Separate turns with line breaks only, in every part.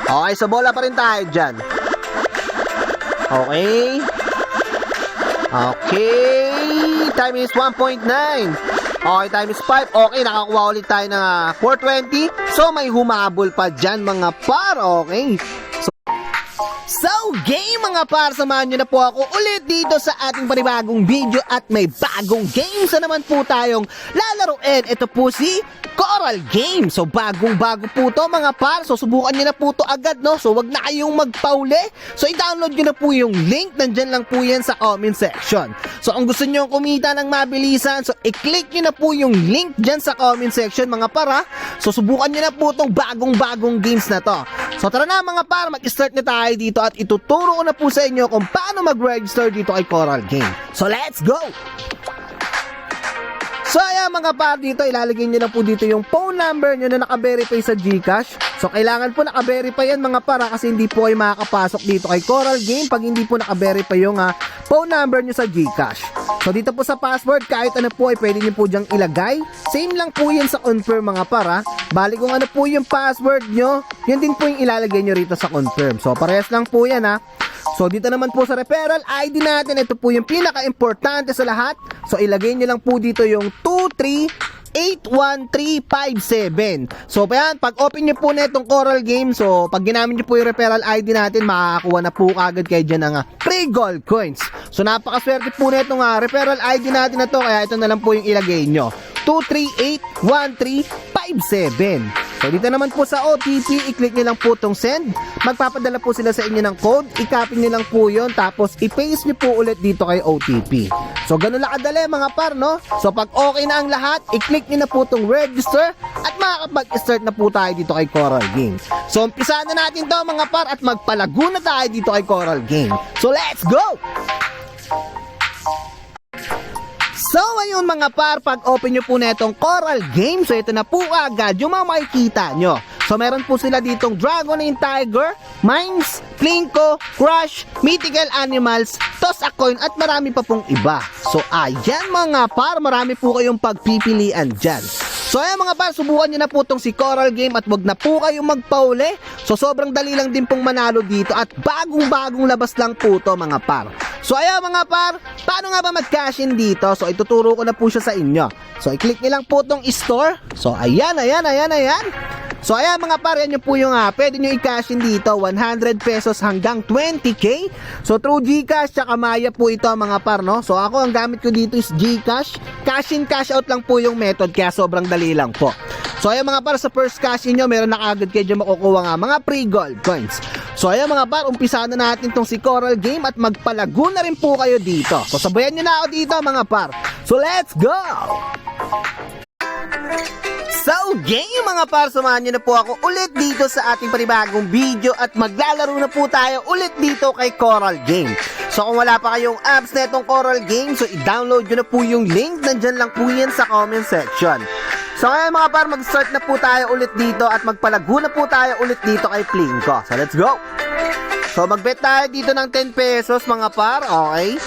Okay, so bola pa rin tayo dyan. Okay. Okay. Time is 1.9. Okay, time is 5. Okay, nakakuha ulit tayo ng 420. So, may humabol pa dyan mga par. Okay. So, game mga par, samahan nyo na po ako ulit dito sa ating panibagong video at may bagong games na naman po tayong lalaruin. Ito po si Coral Game. So, bagong-bago po to mga par. So, subukan nyo na po to agad, no? So, wag na kayong magpauli. So, i-download nyo na po yung link. Nandyan lang po yan sa comment section. So, kung gusto nyo kumita ng mabilisan, so, i-click nyo na po yung link dyan sa comment section mga par, ha? So, subukan nyo na po tong bagong-bagong games na to. So, tara na mga par, mag-start na tayo dito at ituturo ko na po sa inyo kung paano mag-register dito kay Coral Game. So, let's go! So ayan mga par, dito ilalagay nyo lang po dito yung phone number nyo na naka-verify sa GCash. So kailangan po naka-verify yan mga par, kasi hindi po kayo makakapasok dito kay Coral Game pag hindi po naka-verify yung phone number nyo sa GCash. So dito po sa password, kahit ano po ay pwede nyo po dyang ilagay. Same lang po yun sa confirm mga par. Bali kung ano po yung password nyo, yun din po yung ilalagay nyo rito sa confirm. So parehas lang po yan ha. So dito naman po sa referral ID natin, ito po yung pinaka-importante sa lahat. So ilagay nyo lang po dito yung 2381357. So yan, pag open nyo po na itong Coral Game, so pag ginamit nyo po yung referral ID natin, makakakuha na po kagad kayo dyan ng free gold coins. So napakaswerte po na itong referral ID natin na to, kaya ito na lang po yung ilagay nyo, 2381357. So dito naman po sa OTP, i-click nyo lang po itong send. Magpapadala po sila sa inyo ng code, i-copy nyo lang po yun, tapos i-paste nyo po ulit dito kay OTP. So ganun lang kadali mga par, no? So pag okay na ang lahat, i-click nyo na po itong register at makakapag-start na po tayo dito kay Coral Game. So umpisahan na natin to mga par at magpalago na tayo dito kay Coral Game. So let's go! So ayun mga par, pag open nyo po na itong Coral Game, so ito na po agad yung mga makikita nyo. So meron po sila ditong Dragonite Tiger, Mines, Plinko, Crush, Mythical Animals, Toss a Coin at marami pa pong iba. So ayan mga par, marami po kayong pagpipilian dyan. So ayan mga par, subukan nyo na po itong si Coral Game at wag na po kayong magpauli. So sobrang dali lang din pong manalo dito at bagong-bagong labas lang po to mga par. So ayan mga par, paano nga ba mag-cash in dito? So ituturo ko na po siya sa inyo. So i-click nyo lang po itong store. So ayan. So ayan mga par, yan po yung pwede nyo i-cash in dito, 100 pesos hanggang 20k. So through GCash tsaka Maya po ito mga par, no? So ako ang gamit ko dito is GCash. Cash in, cash out lang po yung method, kaya sobrang dali lang po. So ayan mga par, sa first cash in nyo, meron na agad kayo dyan makukuha nga mga free gold coins. So ayan mga par, umpisa na natin tong si Coral Game at magpalago na rin po kayo dito. So sabayan nyo na ako dito mga par. So let's go! So game mga par, samahan nyo na po ako ulit dito sa ating panibagong video at maglalaro na po tayo ulit dito kay Coral Game. So kung wala pa kayong apps na itong Coral Game, so i-download nyo na po yung link, nandyan lang po yan sa comment section. So ngayon mga par, mag-start na po tayo ulit dito at magpalago na po tayo ulit dito kay Plinko. So let's go! So mag-bet tayo dito ng 10 pesos mga par, okay?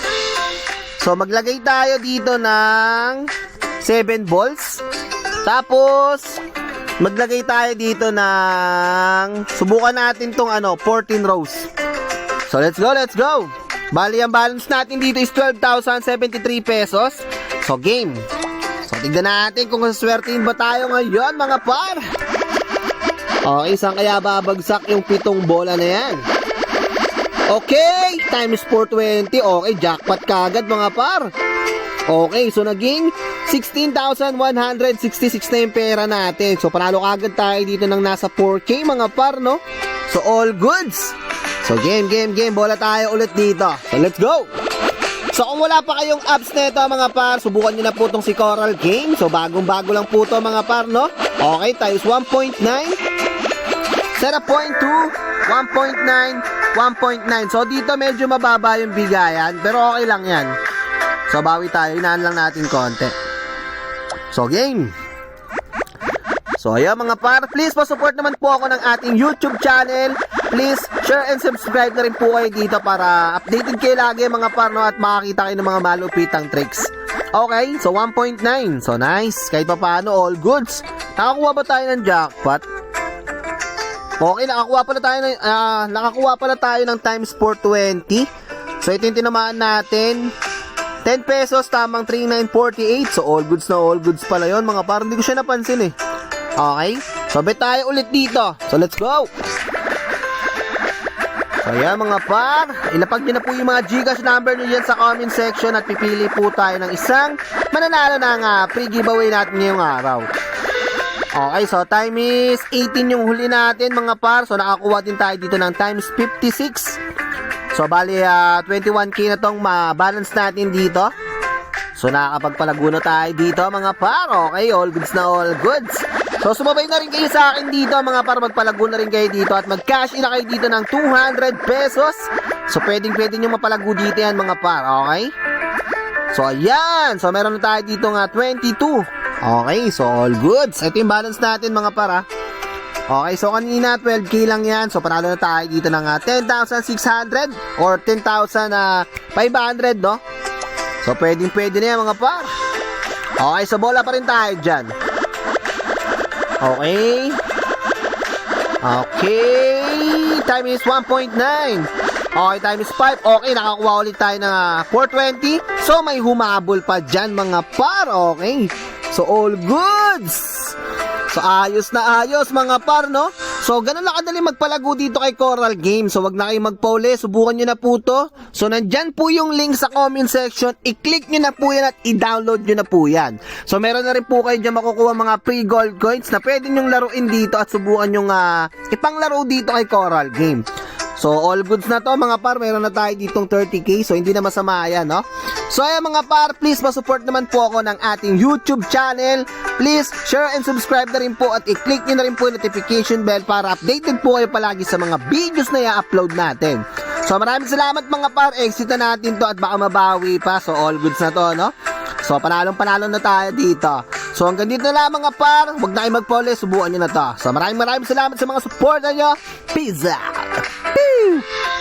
So maglagay tayo dito ng 7 balls. Tapos maglagay tayo dito ng, subukan natin tong 14 rows. So let's go! Bali ang balance natin dito is 12,073 pesos. So game. So tignan natin kung saswertein ba tayo ngayon mga par. Okay, saan kaya babagsak yung 7 bola na yan? Okay, times 420. Okay, jackpot kagad mga par. Okay, so naging 16,166 na yung pera natin. So panalo kagad tayo dito ng nasa 4K mga par, no? So all goods. So game. Bola tayo ulit dito. So let's go! So kung wala pa kayong apps nito mga par, subukan nyo na po itong si Coral Game. So bagong-bago lang po ito mga par, no? Okay, times 1.9, 0.2, 1.9, 1.9. So dito medyo mababa yung bigayan, pero okay lang yan. So bawi tayo, inaan lang natin konti. So game. So ayan mga par, please pa-support naman po ako ng ating YouTube channel. Please share and subscribe na rin po kayo dito para updated kayo lagi mga par, no? At makakita kayo ng mga malupitang tricks. Okay, so 1.9. So nice, kahit pa paano all goods. Nakakuha ba tayo ng jackpot? Okay, nakakuha pala tayo ng times 420. So ito yung tinamaan natin. 10 pesos, tamang 3,948. So all goods na all goods pala yon mga par. Hindi ko siya napansin eh. Okay, so bet tayo ulit dito. So let's go. So yan mga par, ilapag nyo na po yung mga Gcash number nyo dyan sa comment section at pipili po tayo ng isang mananalo ng free giveaway natin ngayong araw. Okay, so time is 18 yung huli natin mga par. So nakakuha din tayo dito ng times 56. So bali 21k na tong balance natin dito. So nakakapagpalago na tayo dito mga par. Okay, all goods na all goods. So sumabay na rin kayo sa akin dito mga par, magpalago na rin kayo dito at mag-cash in na kayo dito ng 200 pesos. So pwede nyo mapalago dito yan mga par, okay? So ayan, so meron na tayo dito nga 22. Okay, so all goods. Ito yung balance natin mga par. Okay, so kanina 12k lang yan. So panalo na tayo dito ng 10,600 or 10,500 no? So pwede na yan mga par. Okay, so bola pa rin tayo dyan. Okay. Time is 1.9. Okay, time is 5. Okay, nakakuha ulit tayo ng 420. So, may humabol pa dyan mga par. Okay. So, all goods. So, ayos na ayos mga par, no? So, ganun lang kadali magpalago dito kay Coral Games. So, wag na kayo magpauli. Subukan nyo na po to. So, nandyan po yung link sa comment section. I-click nyo na po yan at i-download nyo na po yan. So, meron na rin po kayo dyan makukuha mga free gold coins na pwede nyong laruin dito at subukan nyong ipanglaro dito kay Coral Games. So, all goods na to mga par. Meron na tayo ditong 30k. So, hindi na masama yan, no? So, ayan mga par, please masupport naman po ako ng ating YouTube channel. Please share and subscribe na rin po at i-click nyo na rin po yung notification bell para updated po kayo palagi sa mga videos na i-upload natin. So, maraming salamat mga par. Exit na natin to at baka mabawi pa. So, all goods na to, no? So, panalong-panalo na tayo dito. So, hanggang dito na lang mga par. Huwag na kayo magpauli. Subukan nyo na to. So, maraming salamat sa mga support nyo. Peace out. Peace.